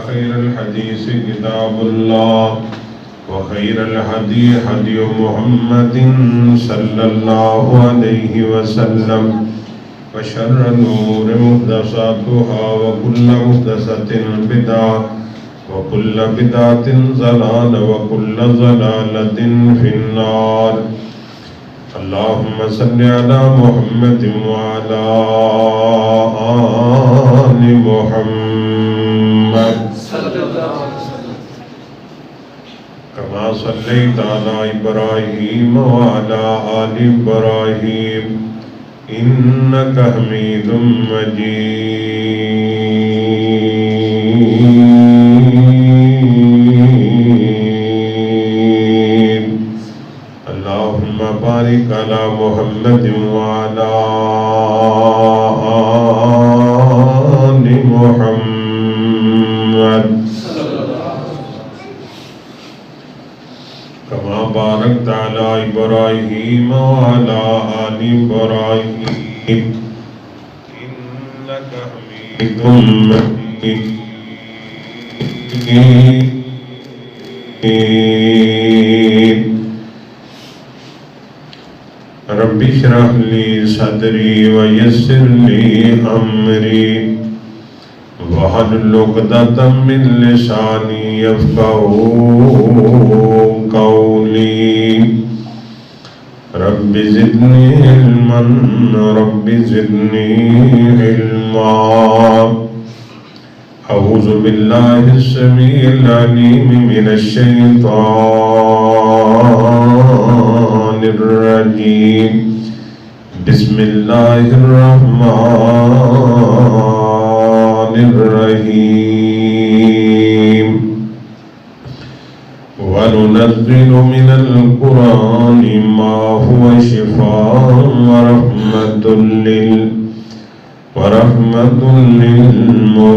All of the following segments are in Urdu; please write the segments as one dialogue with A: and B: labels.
A: خير الحديث كتاب الله وخير الهدي هدي محمد صلى الله عليه وسلم وشر الأمور محدثاتها وكل محدثة بدعة وكل بدعة ضلالة وكل ضلالة في النار. اللهم صل على محمد وعلى آل محمد كما صليت على إبراهيم وعلى آل إبراهيم إنك حميد مجيد. اللهم بارك على محمد وعلى آل محمد كما باركت على إبراهيم وعلى آل إبراهيم إنك حميد مجيد. رب اشرح لي صدري ويسر لي أمري واحلل عقدة من لساني يفقهوا قولي. رب زدني علما رب زدني علما. أعوذ بالله السميع العليم من الشيطان الرجيم. بسم الله الرحمن الرحيم. وننزل من القرآن ما هو شفاء ورحمة للمؤمنين.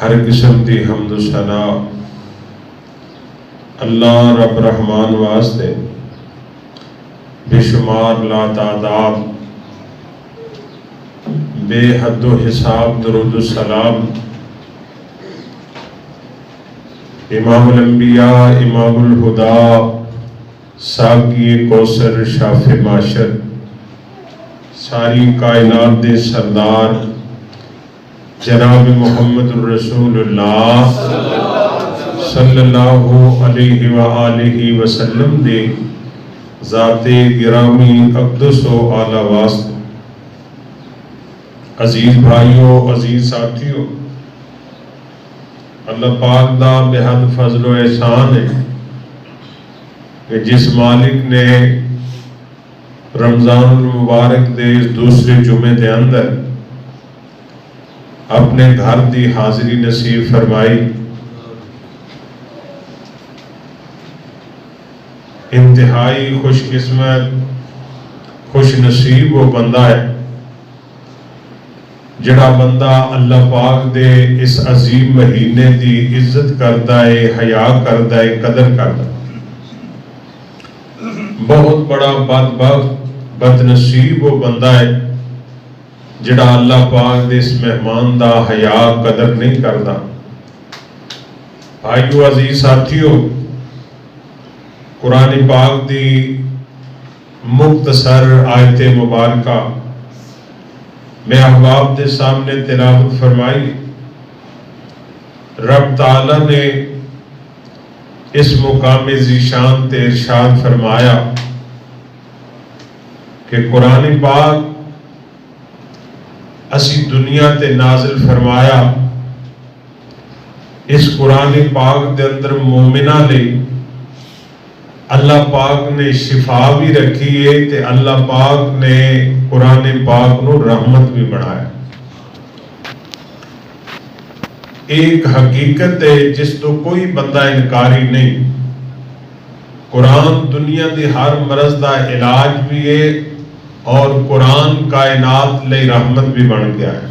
A: ہر قسم دی حمد و ثنا اللہ رب رحمان واسطے بے شمار لا تعداد بے حد و حساب درود و سلام امام الانبیاء امام الہدا ساقی کوثر شاف معاشر ساری کائنات دے سردار جناب محمد الرسول اللہ صلی اللہ علیہ وآلہ وسلم دے ذات گرامی اقدس و اعلی واسطے. عزیز بھائیوں عزیز ساتھیوں، اللہ پاک دا بے حد فضل و احسان ہے کہ جس مالک نے رمضان المبارک دے دوسرے جمعے دے اندر اپنے گھر دی حاضری نصیب فرمائی. انتہائی خوش قسمت خوش نصیب وہ بندہ ہے جڑا بندہ اللہ پاک دے اس عظیم مہینے دی عزت کرتا ہے، حیا کرتا ہے، قدر کرتا ہے. بہت بڑا بدبخت بد نصیب وہ بندہ ہے جڑا اللہ پاک دے اس مہمان دا حیا قدر نہیں کرتا. بھائیو عزیز ساتھیو، قرآن پاک دی مختصر آیت مبارکہ میں احباب دے سامنے تلاوت فرمائی. رب تعالی نے اس مقام ذیشان تے ارشاد فرمایا کہ قرآن پاک اسی دنیا تے نازل فرمایا. اس قرآن پاک دے اندر مومنہ لئی اللہ پاک نے شفا بھی رکھی ہے تے اللہ پاک نے قرآن پاک نو رحمت بھی بنایا. ایک حقیقت ہے جس تو کوئی بندہ انکاری نہیں. قرآن دنیا دی ہر مرض دا علاج بھی ہے اور قرآن کائنات لئی رحمت بھی بن گیا ہے.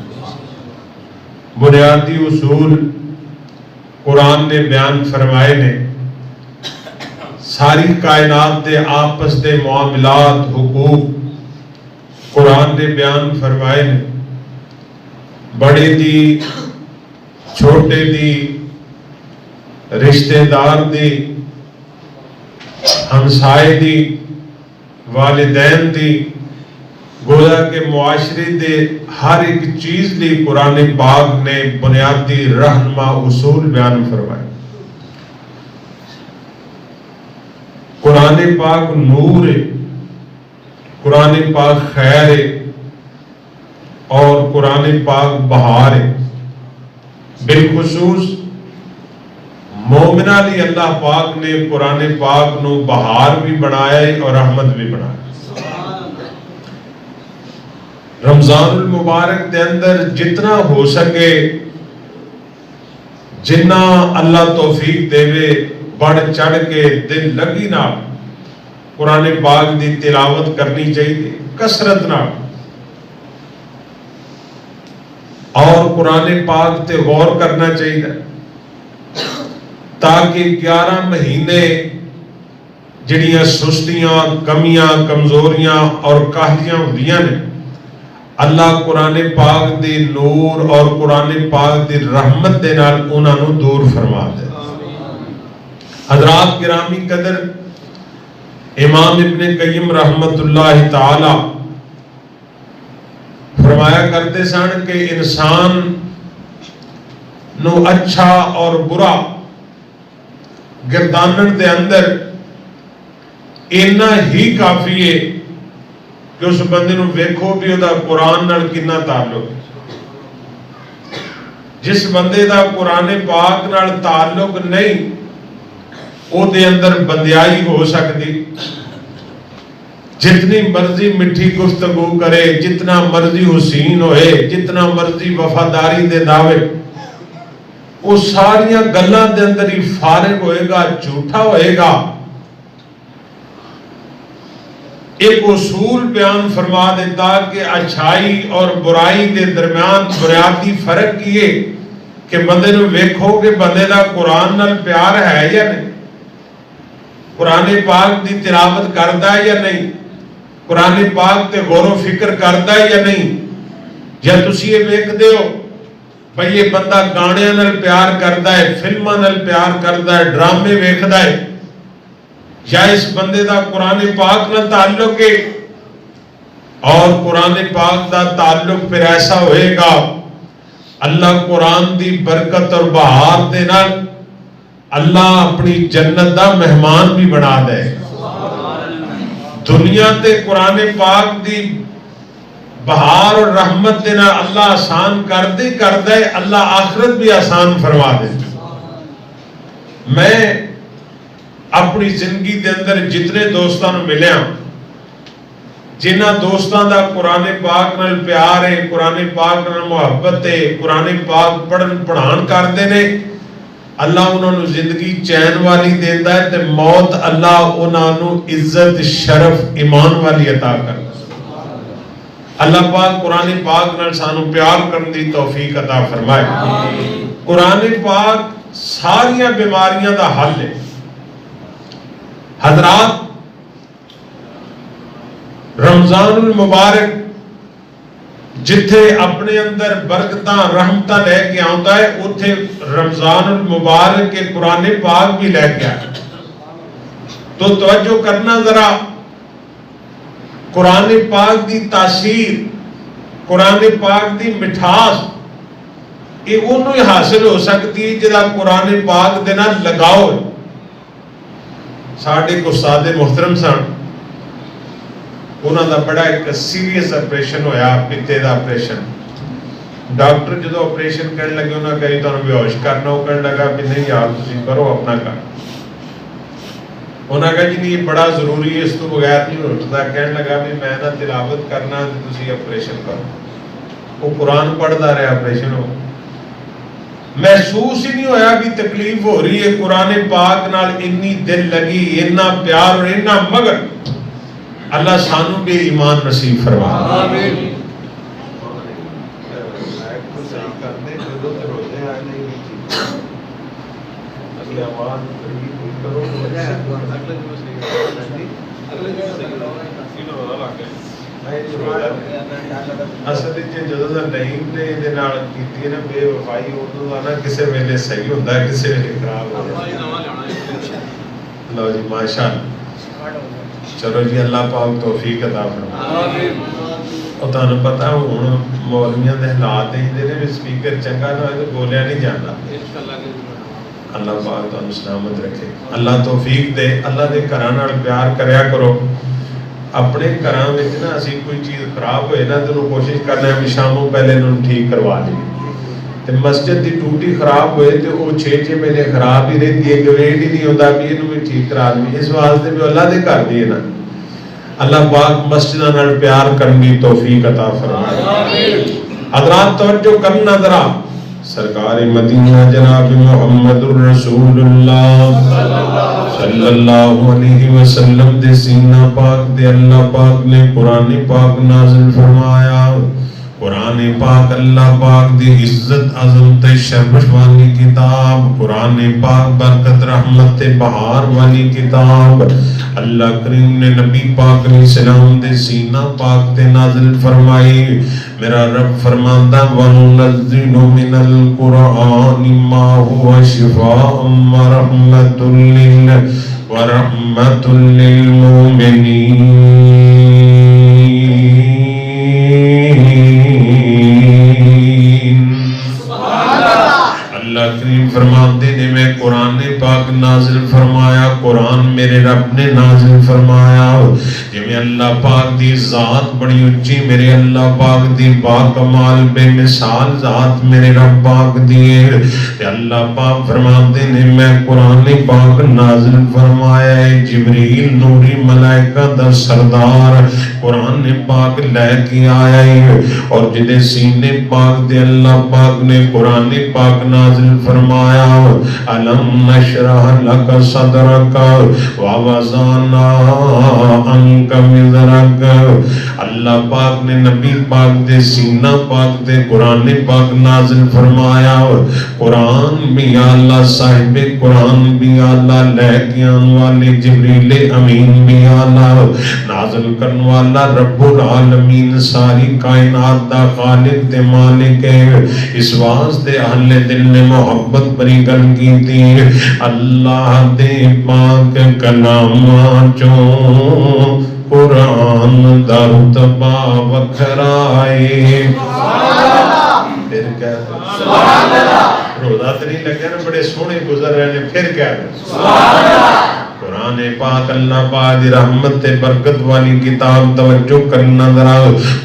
A: بنیادی اصول قرآن نے بیان فرمائے نے. ساری کائنات دے آپس دے معاملات حقوق قرآن نے بیان فرمائے نے، بڑے دی چھوٹے دی رشتہ دار دی ہمسائے دی والدین دی گویا کہ معاشرے دے ہر ایک چیز لی قرآن پاک نے بنیادی رہنما اصول بیان فرمائے۔ قرآن پاک نور ہے، قرآن پاک خیر ہے، اور قرآن پاک بہار ہے۔ بالخصوص مومنہ لی اللہ پاک نے قرآن پاک نو بہار بھی بنایا ہے اور رحمت بھی بنایا ہے۔ رمضان المبارک دے اندر جتنا ہو سکے، جنہ اللہ توفیق دے وے، بڑھ چڑھ کے دل لگی نہ قرآن پاک دی تلاوت کرنی چاہیے، کثرت نہ، اور قرآن پاک تے غور کرنا چاہیے، تاکہ 11 مہینے جڑیاں سستیاں، کمیاں، کمزوریاں اور کاہلیاں ہوندیاں نے، اللہ قرآن پاک دی نور اور قرآن پاک دی رحمت دے نال انہاں نو دور فرما دے۔ حضرات گرامی قدر، امام ابن قیم رحمت اللہ تعالی فرمایا کرتے سن کہ انسان نو اچھا اور برا گردانن دے اندر اینا ہی کافی ہے کہ اس بندے نو ویکھو بھی دا قرآن نال کنا تعلق ہے۔ جس بندے دا قرآن پاک نال تعلق نہیں، او دے اندر بندیائی ہو سکتی، جتنی مرضی مٹھی گفتگو کرے، جتنا مرضی حسین ہوئے، جتنا مرضی وفاداری دے دعوے، وہ ساریاں گلاں دے اندر ہی فارغ ہوئے گا، جھوٹا ہوئے گا۔ ایک اصول بیان فرما دیتا کہ اچھائی اور برائی دے درمیان بنیادی فرق کیے کہ بندے نو ویکھو کہ بندے دا قرآن نال پیار ہے یا نہیں، قرآن پاک دی تلاوت کردا ہے یا نہیں، قرآن پاک تے غور و فکر کردا ہے یا نہیں، یا تسی یہ ویکھ دے ہو بھئی یہ بندہ گانے نال پیار کردا ہے، فلماں نال پیار کردا ہے، ڈرامے ویکھدا ہے، یا اس بندے دا قرآن پاک نہ تعلق ہے، اور قرآن پاک دا تعلق پھر ایسا ہوئے گا اللہ قرآن دی برکت اور بہار دے نال اللہ اپنی جنت دا مہمان بھی بنا دے۔ دنیا تے قرآن پاک دی بہار اور رحمت دے نال اللہ آسان کر دے، اللہ آخرت بھی آسان فرما دے۔ میں اپنی زندگی دے اندر جتنے دوستاں نو ملیا، جنہ دوستاں دا قرآن پاک نال پیار ہے، قرآن پاک نال محبت ہے، قرآن پاک پڑھن پڑھان کردے نے، اللہ انہوں نے زندگی چین والی دیتا ہے، تے موت اللہ انہوں نے عزت، شرف، ایمان والی عطا کرتا ہے۔ اللہ پاک قرآن پاک نال سانو پیار کرن دی توفیق عطا فرمائے۔ قرآن پاک ساریاں بیماریاں دا حل ہے۔ حضرات، رمضان المبارک جتھے اپنے اندر برکتاں رحمتاں لے کے آتا ہے، اتھے رمضان المبارک کے قرآن پاک بھی لے کے آئے۔ تو توجہ کرنا ذرا، قرآن پاک دی تاثیر، قرآن پاک دی مٹھاس، یہ انہوں ہی حاصل ہو سکتی ہے جدا قرآن پاک دینا لگاؤ۔ ساڑھے کو استاد محترم سن، انہوں دا بڑا ایک سیریس آپریشن ہویا، پتے دا آپریشن۔ ڈاکٹر جدو آپریشن کرنے لگے انہوں نے کہی تو انہوں بیہوش کرنا، وہ کرنے لگا کہ نہیں یار تسی کرو اپنا کر۔ انہوں نے کہا جی نہیں یہ بڑا ضروری ہے، اس تو بغیر نہیں ہوتا۔ کہنے لگا بھی میں نہ تلاوت کرنا تسی آپریشن کرو۔ وہ قرآن پڑھتا رہے، آپریشن ہو، محسوس ہی نہیں ہویا بھی تکلیف ہو رہی ہے۔ قرآن پاک نال اتنی دل لگی، اتنا پیار اور اتنا مگر، اللہ سانو بھی ایمان نصیب فرما۔ آمین۔ اصل جدو نعیم نے یہ کی نا بے وفائی ادو کا نا کسی ویلے صحیح ہوتا ہے کسی ویلے خراب ہو جاتا ہے. لو جی ماشاء اللہ. چلو جی اللہ پاک توفیق عطا فرمائے. اور تمہیں پتا ہوں مولویاں کے حالات یہ سپیکر چنگا نہ ہوئے تو بولیا نہیں جاتا. اللہ پاک تمہیں سلامت رکھے. اللہ توفیق دے. اللہ کے گھر پیار کریا کرو. اپنے گھر نا اسی کوئی چیز خراب ہوئے نا تو کوشش کرنا ہے شاموں پہلے ٹھیک کروا لیں. مسجد کی ٹوٹی خراب ہوئے تو وہ 6 مہینے خراب ہی رہتی ہے. گریڈ ہی نہیں ہوتا بھی یہ بھی ٹھیک کرا دیں. اس واسطے بھی اللہ دے کر دیے نا. اللہ پاک مسجد پیار کرنے توفیق عطا فرمائے. حضرات توجہ کرنا ذرا. سرکار مدینہ جناب محمد الرسول اللہ صلی اللہ علیہ وسلم دے سینہ پاک دے اللہ پاک نے قرآن پاک نازل فرمایا. قرآن پاک اللہ پاک دی عزت عظمت شرف والی کتاب. قرآن پاک برکت رحمت بہار والی کتاب. اللہ کریم نے نبی پاک علیہ السلام دے سینہ پاک تے نازل فرمائی. میرا رب فرماندا وَنُنَزِّلُ مِنَ الْقُرْآنِ مَا هُوَ شِفَاءٌ وَرَحْمَةٌ لِّلْمُؤْمِنِينَ. اللہ کریم فرماتے نے میں قرآن پاک نازل فرمایا. قرآن میرے رب نے نازل فرمایا. جی اللہ پاک دی ذات بڑی اچھی میرے اللہ پاک دی باکمال بے مثال ذات میرے رب پاک دیے. اللہ پاک فرماتے نے میں قرآن پاک نازل فرمایا ہے. جبریل نوری ملائکہ دا سردار قرآن پاک لے کے آیا ہے. اور جدے سینے پاک دے اللہ پاک نے قرآن پاک نازل فرمایا. الم نشرح لک صدرک ووضعنا عنک وزرک. اللہ پاک نے نبی پاک دے سینہ پاک دے قرآن پاک نازل فرمایا. قرآن بھی اللہ صاحب قرآن بھی اللہ لے کے آنے والے جبریل امین بھی اللہ نازل کرنے والا رب العالمین ساری کائنات دا خالق تے مالک ہے. اس واسطے اہل دل نے محبت بری گل کی تھی. اللہ دے پاک کلام چوں قرآن دا رتبہ وکھرائے. پھر کہتے سبحان اللہ. روزہ تو نہیں لگے نا بڑے سونے گزر رہے ہیں. پھر کہتے قرآن پاک اللہ پاک رحمت برکت والی کتاب. توجہ کرنا ذرا.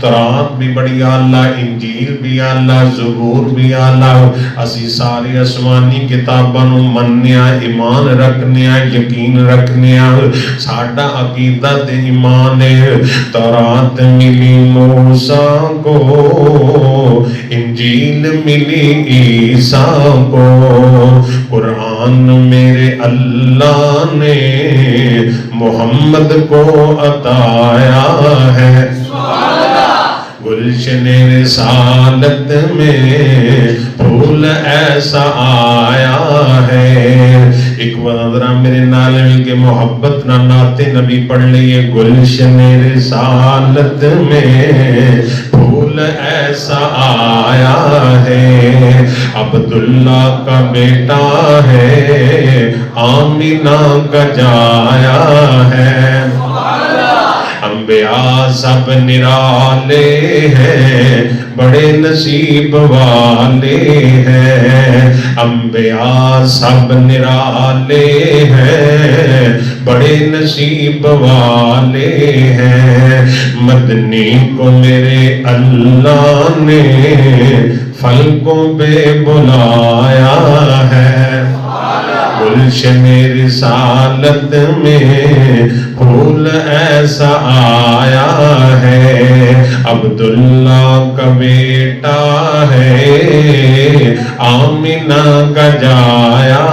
A: تورات بھی بڑی اعلیٰ, انجیل بھی اعلیٰ, زبور بھی اعلیٰ. اسی ساری آسمانی کتاباں نو منیا, ایمان رکھنیا, یقین رکھنیا. ساڈا عقیدہ تے ایمان ہے. تورات ملی موسیٰ کو, انجیل ملی عیسیٰ کو, قرآن میرے اللہ نے محمد کو عطایا ہے. گلشن رسالت میں پھول ایسا آیا ہے. ایک وزرا میرے نال مل کے محبت نہ نعت نبی پڑھ لیے. گلشن رسالت میں پھول ایسا آیا ہے. عبداللہ کا بیٹا ہے, آمینہ کا جایا ہے. انبیاء سب نرالے ہیں, بڑے نصیب والے ہیں. انبیاء سب نرالے ہیں, بڑے نصیب والے ہیں. مدنی کو میرے اللہ نے فلکوں پہ بلایا ہے. گلشن رسالت میں پھول ایسا آیا ہے. عبداللہ کا بیٹا ہے, آمینہ کا جایا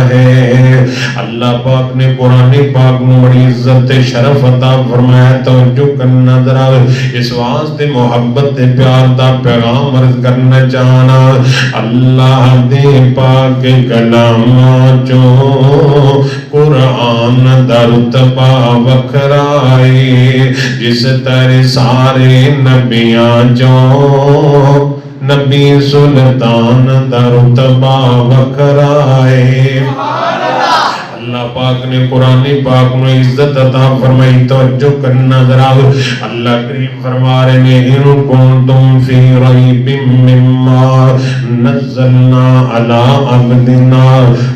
A: ہے. اللہ پاک نے قرآن پاک میں بڑی عزت شرف عطا فرمایا. توجہ کرنا ذرا. اس واسطے محبت پیار دا پیغام عرض کرنا چاہنا. اللہ دے پاک کلام چوں قرآن دا رتبہ وکھرائے جس طرح سارے نبیاں جو نبی سلطان دا رتبہ وکھرائے اللہ پاک نے قرآن پاک میں عزت عطا فرمائی توجہ کرنا ذرا اللہ کریم فرما رہے ہیں ان کنتم فی ریب مما نزلنا علی عبدنا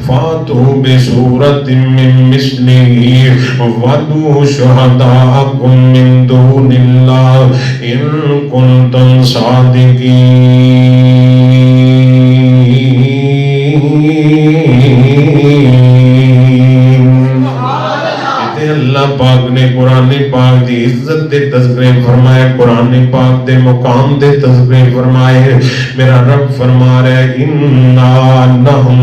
A: فاتوا بسورۃ من مثلہ وادعوا شہداءکم من دون اللہ ان کنتم صادقین اللہ پاک نے قرآن پاک دی عزت دے تذکرے فرمائے قرآن پاک دے مقام دے تذکرے فرمائے میرا رب فرما رہا ہے اِنَّا نَحْنُ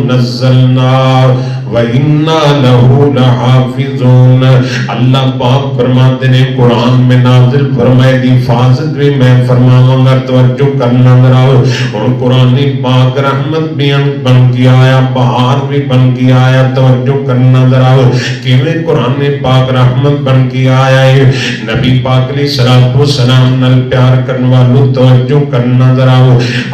A: نَزَّلْنَا وَإِنَّا لَهُ لَحَافِظُونَ اللہ پاک فرماتے ہیں قرآن میں نازل فرمائے دی حفاظت بھی میں فرماؤں گا توجہ کرنا ذرا اور قرآن پاک رحمت بھی بن کی آیا بہار بھی بن کی آیا توجہ کرنا ذرا کہ قرآن پاک رحمت بن کی آیا ہے نبی پاک علیہ الصلوۃ والسلام نال پیار کرنے والوں توجہ کرنا ذرا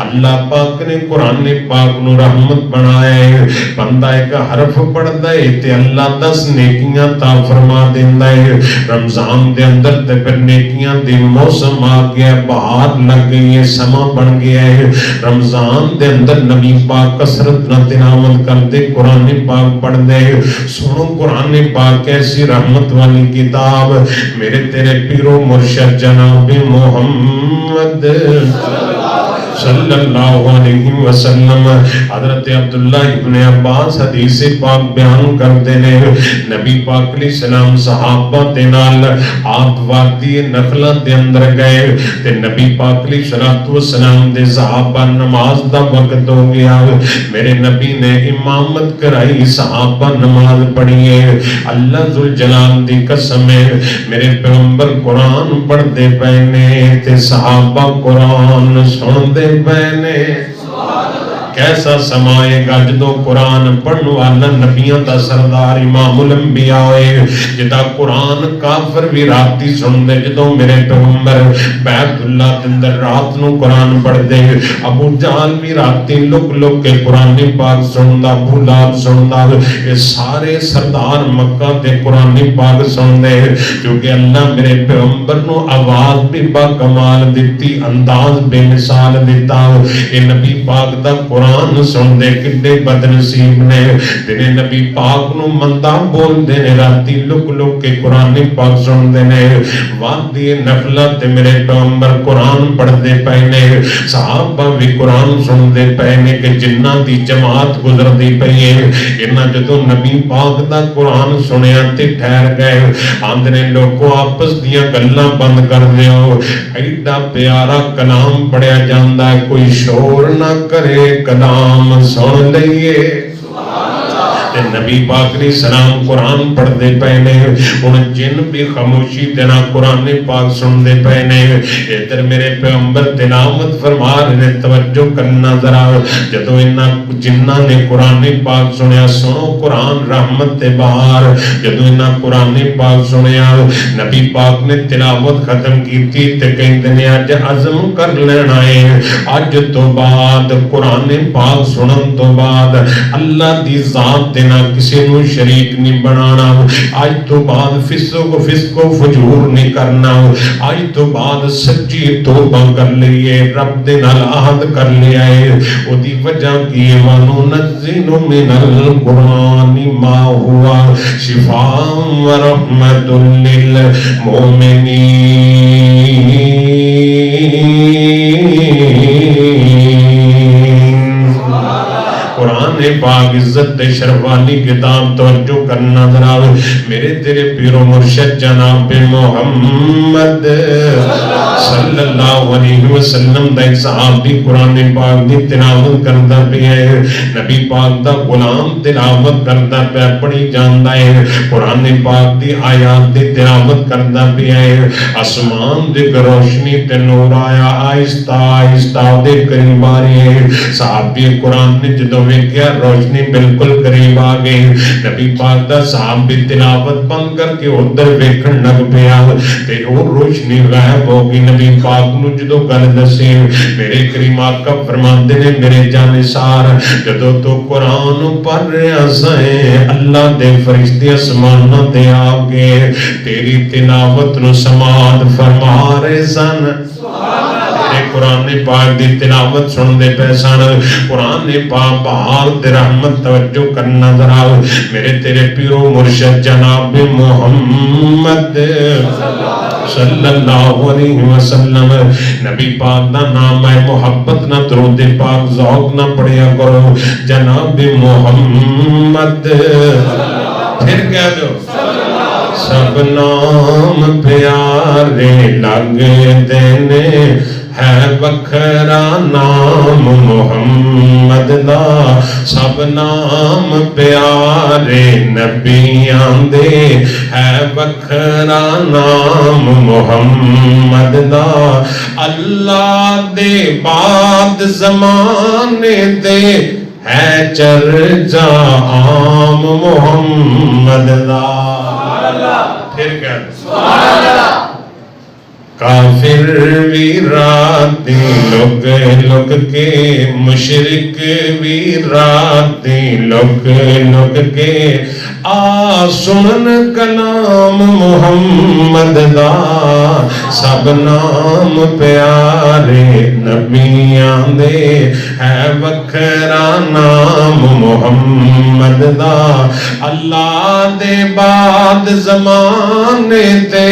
A: اللہ پاک نے قرآن پاک نو رحمت بنایا ہے بندہ ایک حرف پڑھتا ہے تے اللہ 10 نیکیاں تا فرما دیندا ہے رمضان دے اندر تے پھر نیکیاں دی موسم آ گیا بہار لگ گئی ہے سما بن گیا ہے رمضان دے اندر نبی پاک کثرت نہ تلاوت کرتے قرآن پاک پڑھتے سنو قرآن پاک ایسی رحمت والی کتاب میرے تیرے پیرو مرشد جناب محمد صلی اللہ علیہ وسلم حضرت عبداللہ ابن عباس حدیث پاک بیان کرتے ہیں نبی پاک علیہ السلام صحابہ دے نال آپ وادی نخلہ دے اندر گئے تے نبی پاک علیہ السلام دے صحابہ نماز دا وقت ہو گیا میرے نبی نے امامت کرائی صحابہ نماز پڑھی ہے اللہ ذوالجلال دی قسم ہے میرے پیغمبر قرآن پڑھ دے پہنے تے صحابہ قرآن سن دے پہنے کیسا سمائے گا جدو قرآن پڑھنے والا نبیوں دا سردار امام الانبیاء ہوئے جدا قرآن کافر بھی راتی سن دے جدو میرے پیغمبر بیت اللہ دندر رات نو قرآن پڑھ دے ابو جہل بھی راتی لک لک کے قرآن پاک سن دا ابو لہب سن دا یہ سارے سردار مکہ دے قرآن پاک سن دے کیونکہ اللہ میرے پیغمبر نو آواز بھی با کمال دیتی انداز بے مثال دیتا یہ نبی پاک دا قرآن سن دے کڈے بدنصیب نے تیرے نبی پاک نو مندہ بول دے نے راتی لک لک کے قرآن پاک سن دے نے وادی نخلہ تے میرے پیغمبر قرآن پڑھ دے پہنے صحابہ بھی قرآن سن دے پہنے کہ جنہ دی جماعت گزر دی پہنے انہا جدو نبی پاک دا قرآن سنیا تے ٹھہر گئے آندھنے لوگوں آپس دیا گلہ بند کر دیو ایڈا پیارا کلام پڑھیا جاندہ ہے کوئی شور نہ کرے کلام سن لئیے نبی پاک علیہ السلام قرآن پڑھ دے پہنے ان جن بھی خاموشی دینا قرآن پاک سن دے پہنے ادھر میرے پیغمبر تلاوت فرما رہے توجہ کرنا ذرا جدو انہاں جنہ نے قرآن پاک سنیا سنو قرآن رحمت بہار جدو انہاں قرآن پاک سنیا نبی پاک نے تلاوت ختم کی تھی تے کہیں دنے آج عزم کر لینا ہے آج تو بعد قرآن پاک سنن تو بعد اللہ دی ذات دینا کسی نو شریک نہیں بنانا آج تو بعد فسق و فجور نہیں کرنا آج تو بعد سچی توبہ کر لیے رب دے نال عہد کر لیا ہے او دی وجہ کی وَنُنَزِّلُ مِنَ الْقُرْآنِ مَا هُوَ شِفَاءٌ وَرَحْمَةٌ لِّلْمُؤْمِنِينَ قرآن پاک عزت شرف والی کتاب توجہ کرنا ذرا میرے تیرے پیر و مرشد جناب محمد صلی اللہ علیہ وسلم دا ایک صحابی قرآن پاک دی تلاوت کرتا پہ ہے نبی پاک دا غلام تلاوت کرتا پہ پڑھی جاندا ہے قرآن پاک دی آیات دی تلاوت کرتا پہ ہے آسمان دی روشنی تے نور آیا آہستہ آہستہ دے قریب آ رہی ہے صحابی قرآن نے جدو ویکھیا فرمایا روشنی بالکل قریب آ گئی. نبی پاک دا صحابی تلاوت بند کر کے ادھر ویکھن لگ پیا تے وہ روشنی غائب ہو گئی. نبی پاک نو جدو گل دسی میرے کریم آقا فرماندے نے میرے جانثار جدو تو قرآن پڑھ رہا سائیں اللہ دے فرشتے آسماناں تے آ گئے تیری تلاوت نو سماعت فرما رہے سن. قرآن پاک دی تلاوت سن دے پے سن. قرآن پاک بہار دے رحمت توجہ کرنا ذرا میرے تیرے پیرو مرشد جناب محمد صلی اللہ علیہ وسلم. نبی پاک دا نام ہے محبت نہ درود پاک ذوق نہ پڑھیا کرو جناب محمد. پھر کہہ دو سب نام پیارے لگ دینے ہے وکھرا نام محمد دا. سب نام پیارے نبیاں دے ہے وکھرا نام محمد دا. اللہ دے بعد زمانے دے ہے چرچا عام محمد دا. پھر کہتے کافر ویراتی لوگ لوگ کے مشرک ویراتی لوگ لوگ کے آ سنن کلام محمد دا. سب نام پیارے نبیاں دے ہے وکھرا نام محمد دا. اللہ دے بعد زمانے تے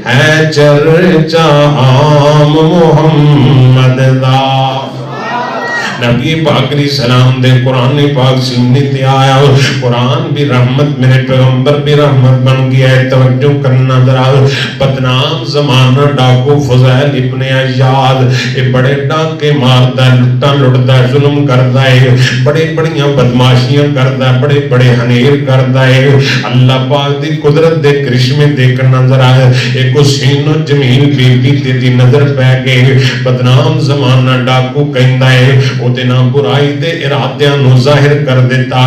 A: ہے چرچا عام محمد دا. نبی پاک علیہ السلام دے قرآن پاک سننے تے آیا. قرآن بھی رحمت میرے پیغمبر بھی رحمت بن گیا ہے. توجہ کرنا ذرا بدنام زمانہ ڈاکو فضیل ابن عیاض یہ بڑے ڈاکے ماردا لٹا لٹدا ظلم کردا ہے بڑے بڑیاں بدماشیاں کردا ہے بڑے بڑے ہنیر کردا ہے. اللہ پاک دی قدرت دے کرشمے دیکھنا ذرا ایک حسین و جمیل بی بی تے دی نظر پے گئی. بدنام زمانہ ڈاکو کہندا ہے تے نام برائی دے ارادیاں نو ظاہر کر دیتا.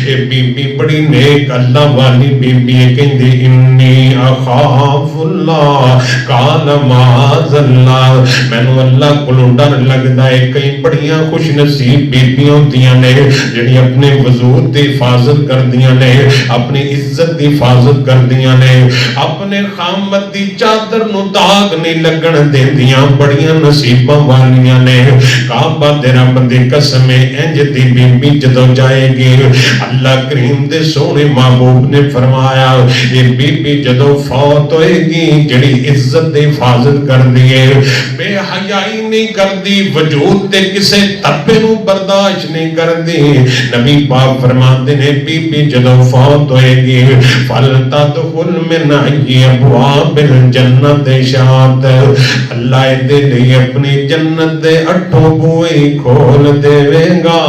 A: اے بی بی بڑی نیک اللہ والی بی بی کہندی انی اخاف اللہ قال معاذ اللہ مینوں اللہ کولوں ڈر لگدا ہے. کئی بڑیاں خوش نصیب بیبیاں ہوندیاں نے جڑی اپنے وجود دی حفاظت کردیاں نے اپنی عزت دی حفاظت کردیاں نے اپنے خامت دی چادر نو داغ نہیں لگن دیندیاں بڑیاں نصیباں والیاں نے. کعبہ دے رب دی قسم انج دی بی بی جدو جائے گی اللہ کریم دے سونے محبوب نے فرمایا یہ بی بی جدو فوت ہوئے گی جڑی عزت دے حفاظت کر دیے بے حیائی نہیں کر دی وجود تے کسے تبے نو برداشت نہیں کر دی. نبی پاک فرماتے نے بی بی جدو فوت ہوئے گی فلتدخل من ای ابواب الجنت شاد اللہ دے لئے اپنی جنت دے 8 بوئے کھول دے گا.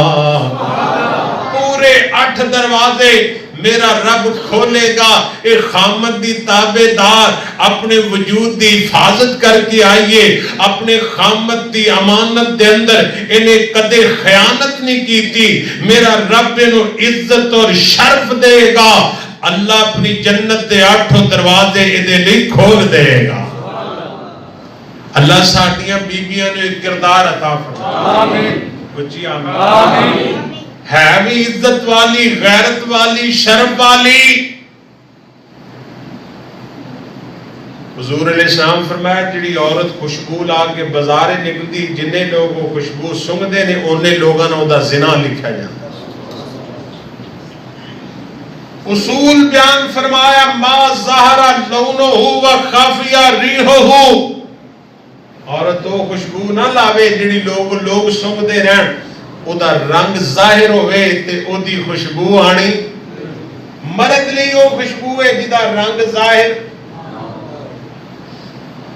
A: پورے 8 دروازے میرا رب کھولے گا. ایک خامد دی تابعدار اپنے وجود دی حفاظت کر کے آئیے اپنے خامد دی امانت دے اندر انہیں کدے خیانت نہیں کی تھی. میرا رب انہوں عزت اور شرف دے گا. اللہ اپنی جنت دے 8 دروازے انہیں لئے کھول دے گا. اللہ ساڑھیاں بیبیاں نے کردار عطا فرمائے. آمین. کچھ آمین. ہے بھی عزت والی غیرت والی شرف والی. حضور علیہ السلام فرمایا جڑی عورت خوشبو لا کے بازارے نکلتی جنہیں لوگ وہ خوشبو سنگ دے نے انہیں لوگاں نے دا زنا لکھا جاتا. اصول بیان فرمایا ما ظاہرہ لونہ و خافیہ ریحہ. عورت تو خوشبو نہ لاوے جڑی لوگ سنگ دے رہن او دا رنگ ظاہر ہوئے تے او دی خوشبو آنی. مرد نہیں وہ خوشبو ہے جدا رنگ ظاہر.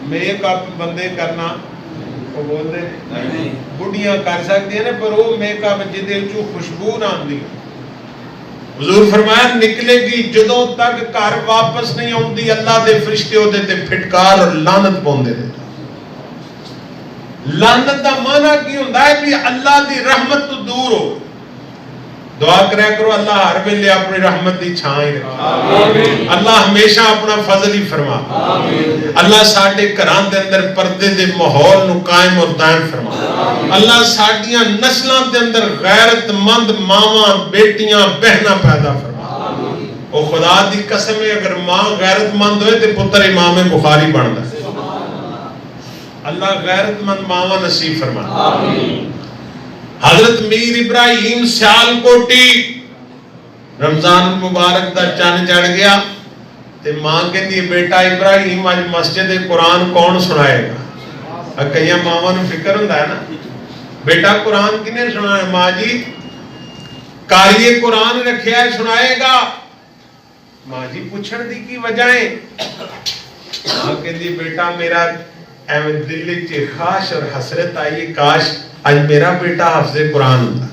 A: میک اپ بندے کرنا وہ بولتے ہیں بڑیاں کر سکتے ہیں پر وہ میک اپ جدے چو خوشبو نہ آندی. حضور فرمایا نکلے گی جدوں تک گھر واپس نہیں آندی اللہ دے فرشتے ہوتے تے پھٹکار اور لعنت پوندے دے. لعنت دا معنی کی ہوندا ہے بھی اللہ دی رحمت تو دور ہو. دعا کریا کرو اللہ ہر ویلے اپنی رحمت دی چھاں ہی رکھے، اللہ ہمیشہ اپنا فضل ہی فرما، اللہ ساڈے گھراں دے اندر پردے دے ماحول نو قائم اور دائم فرما، اللہ ساڈیاں نسلاں دے اندر غیرت مند ماواں بیٹیاں بہناں پیدا فرما۔ او خدا دی قسم ہے اگر ماں غیرت مند ہوئے تے پتر امام بخاری بندا ہے۔ اللہ غیرت مند ماواں نصیب فرما۔ حضرت میر ابراہیم سیالکوٹی رمضان المبارک دا چن چڑھ گیا تے ماں کہندی بیٹا ابراہیم اج مسجد قرآن کون سنائے گا؟ کئی ماواں نوں فکر ہوندا ہے نا، بیٹا قرآن کنے سنائے؟ ماں جی قاری قرآن رکھیا ہے سنائے گا۔ ماں جی پوچھن دی کی وجہ ہے؟ ماں کہندی بیٹا میرا ایویں دل وچ خواہش اور حسرت آئی کاش آج میرا بیٹا حافظ قرآن ہوتا۔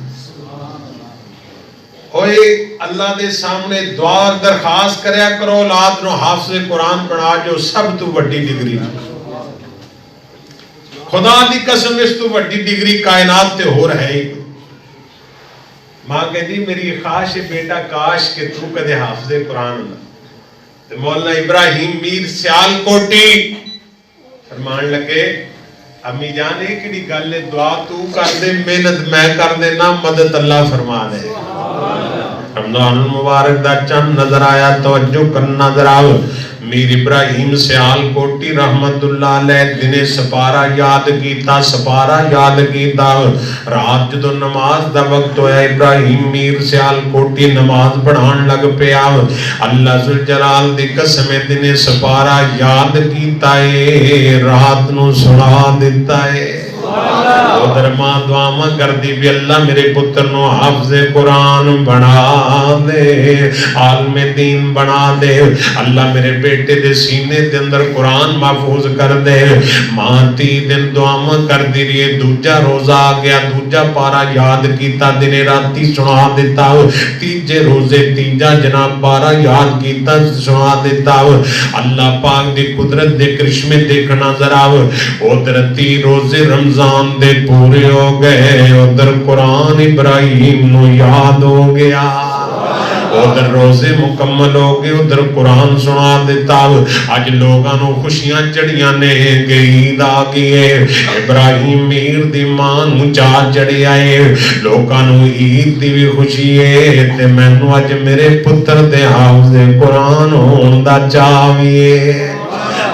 A: اوے اللہ دے سامنے دعا اور درخواست کریا کرو اولاد نو حافظ قرآن بنا جو سب تو بڑی ڈگری، خدا دی قسم اس تو بڑی ڈگری کائنات تے ہو رہے ہی۔ ماں کہتی میری خواہش ہے بیٹا کاش کہ تو کدے حافظ قرآن ہوتا۔ تے مولانا ابراہیم میر سیالکوٹی فرمان لگے امی جان ایک کیڑی گل ہے، دعا تو کر دے محنت میں کر دینا، مدد اللہ فرما دے۔ رمضان المبارک دا چند نظر آیا، توجہ کرنا ذرا۔ میر ابراہیم سیالکوٹی رحمت اللہ علیہ دن سپارہ یاد کیتا، سپارہ یاد کیتا۔ رات جدو نماز دا وقت ہویا ابراہیم میر سیالکوٹی نماز پڑھان لگ پیا۔ اللہ ذوالجلال دی قسم دن سپارہ یاد کیتا ہے، رات نو سنا دیتا ہے۔ ادھر ماں دعا کر دی بھی اللہ میرے پتر نو حافظ قرآن بنا دے، عالم دین بنا دے، اللہ میرے بیٹے دے سینے دے اندر قرآن محفوظ کر دے۔ ماں 30 دن دعا کر دی رہی، دوجا روزہ آ گیا، دوجا پارا یاد کیتا، دن راتی سنا دیتا، تیجے روزے تیجا جناب پارا یاد کیتا سنا دیتا۔ اللہ پاک دی قدرت دے کرشمے دیکھنا ذرا۔ ادھر 30 روزے رمضان دے پورے ہو گئے، ادھر قرآن ابراہیم نو یاد ہو گیا، ادھر روزے مکمل ہو گئے، ادھر قرآن سنا دیتا۔ آج لوگاں نو خوشیاں چڑیاں نے کہ عید آ گئی ہے، ابراہیم میر دی ماں نو چاہ چڑھی آئے، لوگاں نو عید دی بھی خوشی ہے تے مینوں اج میرے پتر دے حافظ قرآن ہون دا چاہ وی ہے۔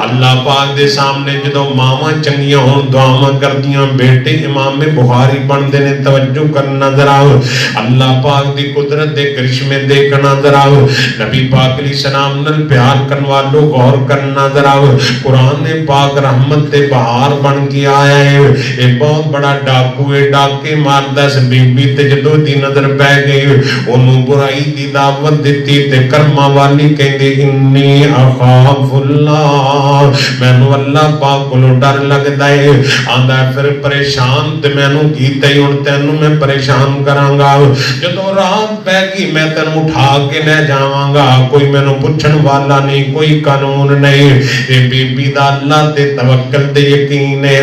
A: اللہ پاک دے سامنے جدو ماواں چنگیاں ہون دعاواں کردیاں بیٹے امام بخاری بن دینے، توجہ کرنا ذرا۔ اللہ پاک دی قدرت دے کرشمے دیکھنا ذرا۔ نبی پاک علیہ السلام نال پیار کرن والو غور کرنا ذرا۔ قرآن پاک رحمت تے بہار بن کے آیا ہے۔ یہ بہت بڑا ڈاکو ہے، ڈاکے ماردا اس بی بی تے جدو دی نظر پہ گئی اونوں برائی دی دعوت دتی تے کرما والی کہندے انی اخاف اللہ، مینوں اللہ پاک کولوں ڈر لگدا ہے۔ آندا پھر پریشان تے مینوں کیتا ہی ہن تینوں میں پریشان کراں گا، جدوں رات پہ گئی میں تینوں اٹھا کے لے جاواں گا، کوئی مینوں پوچھن والا نہیں، کوئی قانون نہیں۔ اے بی بی دا اللہ تے توکل تے یقین ہے،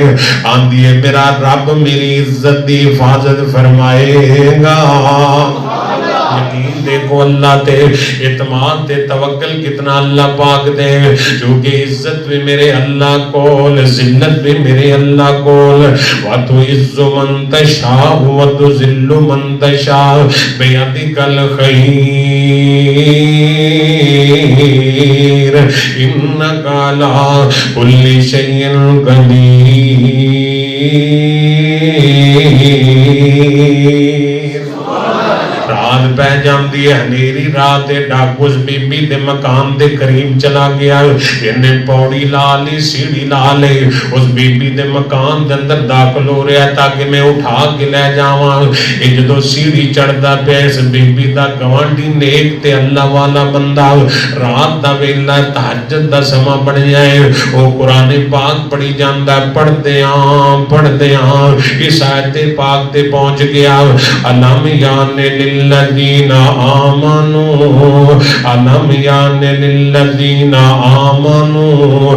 A: آندی ہے میرا رب میری عزت دی حفاظت فرمائے گا۔ یقین دیکھو اللہ تے اعتماد تے توکل کتنا اللہ پاک دے، کیونکہ عزت بھی میرے اللہ کول، ذلت بھی میرے اللہ کول۔ وَتُعِزُّ مَن تَشَاءُ وَتُذِلُّ مَن تَشَاءُ بِيَدِكَ الْخَيْرُ إِنَّكَ عَلَىٰ كُلِّ شَيْءٍ قَدِيرٌ۔ رات پہ جاندی ہے، ہنیری رات ڈاکو اس بی بی دے مکان دے قریب چلا گیا، انہیں پوڑی لا لی، سیڑھی لا لی، اس بی بی دے مکان دے اندر داخل ہو رہا ہے تاکہ میں اٹھا کے لے جاواں۔ جدو سیڑھی چڑھدا پیا اس بی بی دا گوانڈی نیک تے اللہ والا بندہ، رات دا ویلا تہجد دا سما بنیا ہے، وہ قرآن پاک پڑھی جاندا، پڑھدے ہاں اس آیت پاک تے پہنچ گیا۔ علم یان للذین آمنوا، علم یان للذین آمنوا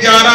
A: 11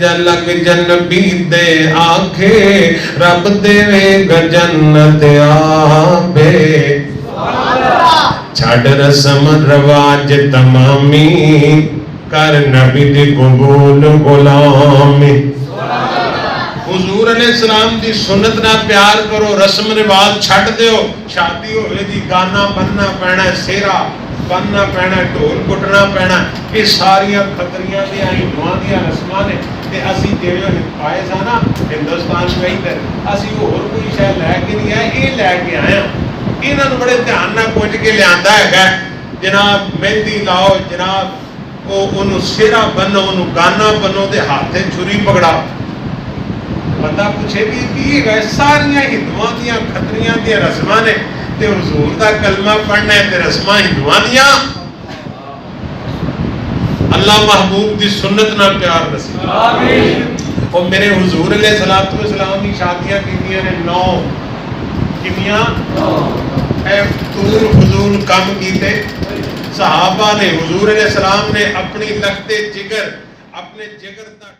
A: جا نبی دے آنکھے رب دے گا جنت آبے چھڑ رسم رواج تمامی کر نبی دی قبول غلامی حضور علیہ السلام دی سنت نہ پیار کرو رسم رواج چھڑ دیو شادی ہوئے دی گانا بننا پینا سیرا بننا پینا ڈھول کٹنا پینا یہ ساریاں خطریاں دیا ہندوؤں دیا رسماں نے تے اسی جیویں پائے سا نا ہندوستان میں ادھر اسی ہور کوئی شے لے کے نہیں آئے یہ لے کے آئے ہیں انہاں نوں بڑے دھیان نال پوچھ کے لیندا ہے جناب مہندی لاؤ جناب اونوں سیرا بنو اونوں گانا بنو تے ہاتھ چھری پکڑا بندہ پوچھے بھی کی گئے ساریاں ہندوؤں دیا خطریاں دیا رسماں نے تے حضور دا کلمہ پڑھنا ہے تے رسماں ہندوؤں دیا اللہ محبوب دی سنت نہ پیار نصیب آمین اور میرے حضور علیہ السلام کی شادیاں کیتیاں نے 9 کنیاں اے طول حضور کم کیتے صحابہ نے حضور علیہ السلام نے اپنی لخت جگر اپنے جگر تک